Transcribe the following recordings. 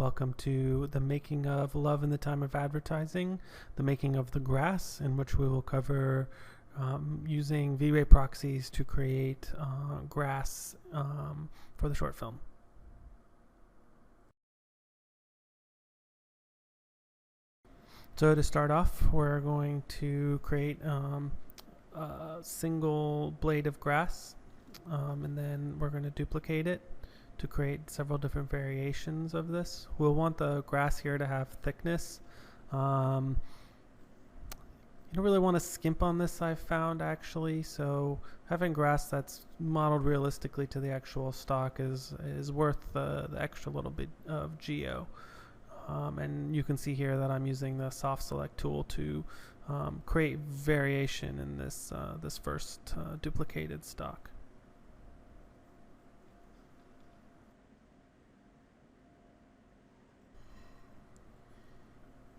Welcome to the making of Love in the Time of Advertising, the making of the grass, in which we will cover using V-Ray proxies to create grass for the short film. So to start off, we're going to create a single blade of grass, and then we're going to duplicate it to create several different variations of this. We'll want the grass here to have thickness. You don't really want to skimp on this, I've found, actually, so having grass that's modeled realistically to the actual stock is worth the extra little bit of geo. And you can see here that I'm using the soft select tool to create variation in this this first duplicated stock.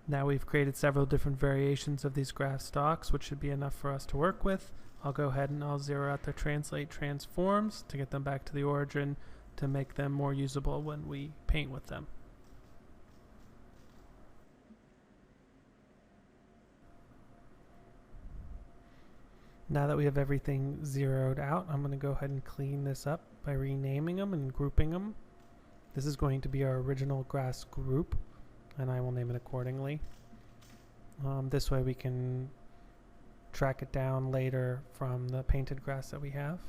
Now we've created several different variations of these graph stocks, which should be enough for us to work with. I'll go ahead and I'll zero out the translate transforms to get them back to the origin to make them more usable when we paint with them. Now that we have everything zeroed out, I'm going to go ahead and clean this up by renaming them and grouping them. This is going to be our original grass group, and I will name it accordingly. This way we can track it down later from the painted grass that we have.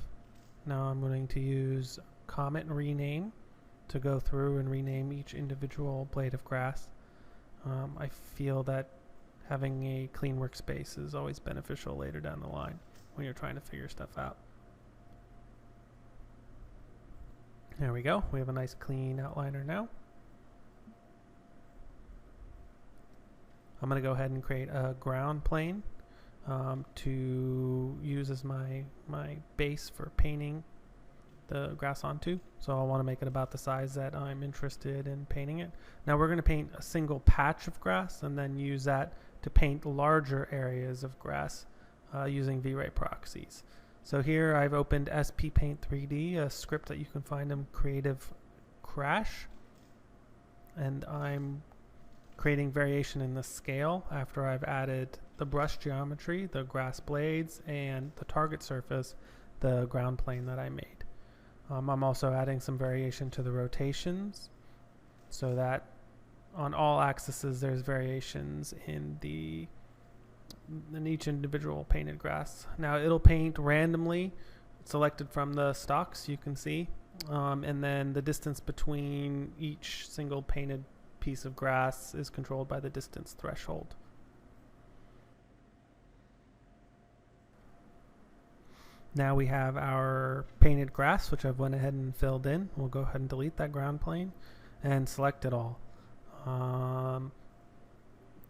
Now I'm going to use comment and rename to go through and rename each individual blade of grass. I feel that having a clean workspace is always beneficial later down the line when you're trying to figure stuff out. There we go. We have a nice clean outliner now. I'm going to go ahead and create a ground plane to use as my base for painting the grass onto. So I want to make it about the size that I'm interested in painting it. Now we're going to paint a single patch of grass and then use that to paint larger areas of grass using V-Ray proxies. So here I've opened SP Paint 3D, a script that you can find in Creative Crash, and I'm creating variation in the scale after I've added the brush geometry, the grass blades, and the target surface, the ground plane that I made. I'm also adding some variation to the rotations so that on all axes there's variations in each individual painted grass. Now it'll paint randomly selected from the stocks, you can see, and then the distance between each single painted piece of grass is controlled by the distance threshold. Now we have our painted grass, which I've went ahead and filled in. We'll go ahead and delete that ground plane and select it all.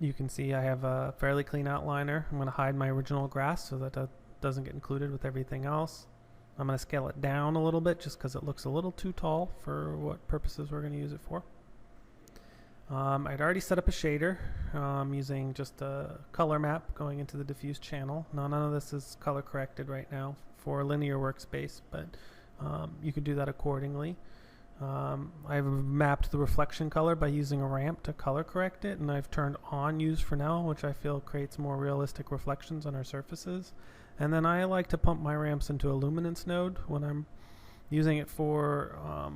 You can see I have a fairly clean outliner. I'm going to hide my original grass so that doesn't get included with everything else. I'm going to scale it down a little bit just because it looks a little too tall for what purposes we're going to use it for. I'd already set up a shader using just a color map going into the diffuse channel. Now none of this is color corrected right now for linear workspace, but you could do that accordingly. I've mapped the reflection color by using a ramp to color correct it, and I've turned on use for now, which I feel creates more realistic reflections on our surfaces. And then I like to pump my ramps into a luminance node when I'm using it for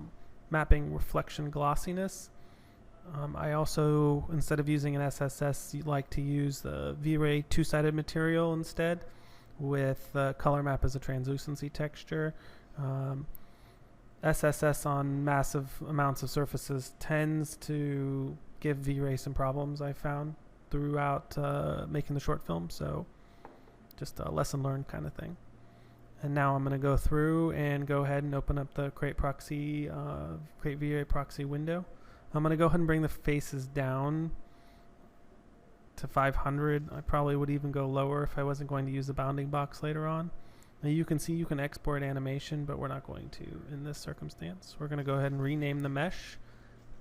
mapping reflection glossiness. I also, instead of using an SSS, like to use the V-Ray two-sided material instead, with the color map as a translucency texture. SSS on massive amounts of surfaces tends to give V-Ray some problems, I found, throughout making the short film, so just a lesson learned kind of thing. And now I'm going to go through and go ahead and open up the Create V-Ray proxy window. I'm going to go ahead and bring the faces down to 500. I probably would even go lower if I wasn't going to use the bounding box later on. Now you can see you can export animation, but we're not going to in this circumstance. We're going to go ahead and rename the mesh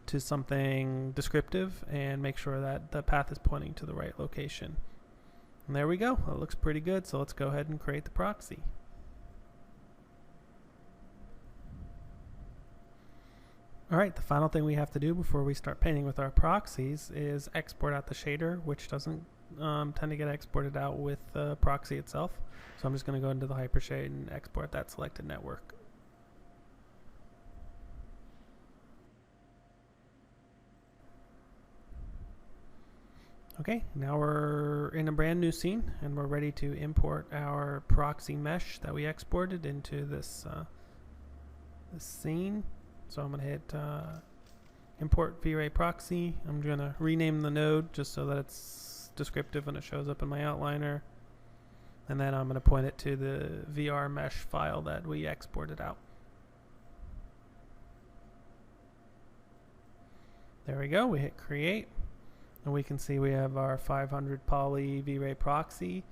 to something descriptive and make sure that the path is pointing to the right location. And there we go. It looks pretty good, so let's go ahead and create the proxy. Alright, the final thing we have to do before we start painting with our proxies is export out the shader, which doesn't tend to get exported out with the proxy itself. So I'm just going to go into the Hypershade and export that selected network. Okay, now we're in a brand new scene and we're ready to import our proxy mesh that we exported into this scene. So I'm going to hit import V-Ray proxy. I'm going to rename the node just so that it's descriptive when it shows up in my outliner. And then I'm going to point it to the VR mesh file that we exported out. There we go. We hit create. And we can see we have our 500 poly V-Ray proxy.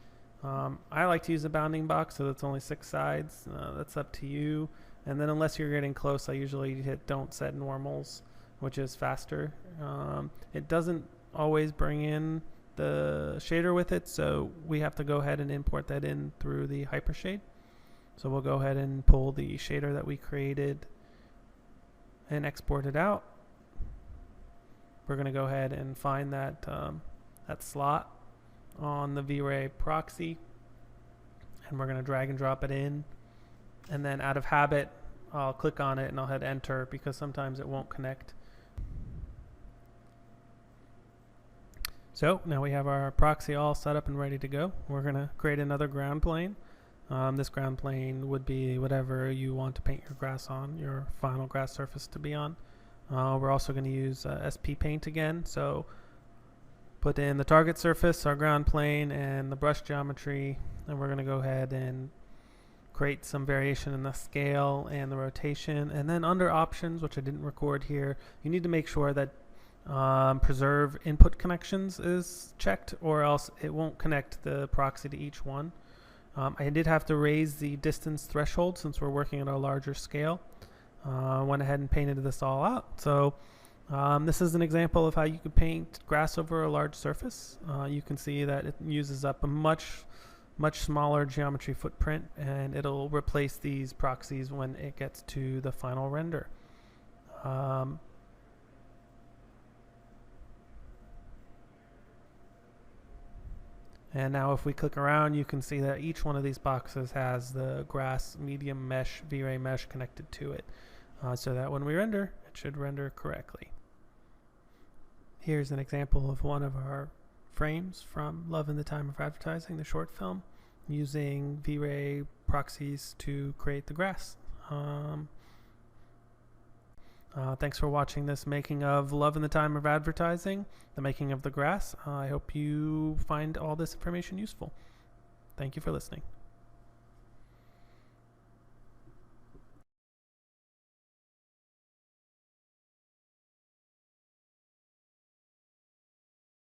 I like to use a bounding box, so that's only 6 sides. That's up to you. And then unless you're getting close, I usually hit don't set normals, which is faster. It doesn't always bring in the shader with it, so we have to go ahead and import that in through the Hypershade. So we'll go ahead and pull the shader that we created and export it out. We're going to go ahead and find that that slot on the V-Ray proxy, and we're going to drag and drop it in. And then out of habit, I'll click on it and I'll hit enter because sometimes it won't connect. So now we have our proxy all set up and ready to go. We're going to create another ground plane. This ground plane would be whatever you want to paint your grass on, your final grass surface to be on. We're also going to use SP Paint again. So put in the target surface, our ground plane, and the brush geometry. And we're going to go ahead and create some variation in the scale and the rotation. And then under options, which I didn't record here, you need to make sure that preserve input connections is checked, or else it won't connect the proxy to each one. I did have to raise the distance threshold since we're working at a larger scale. Went ahead and painted this all out. So this is an example of how you could paint grass over a large surface. You can see that it uses up a much smaller geometry footprint, and it'll replace these proxies when it gets to the final render. And now if we click around, you can see that each one of these boxes has the grass medium mesh, V-Ray mesh connected to it, so that when we render, it should render correctly. Here's an example of one of our frames from Love in the Time of Advertising, the short film, using V-Ray proxies to create the grass. Thanks for watching this making of Love in the Time of Advertising, the making of the grass. I hope you find all this information useful. Thank you for listening.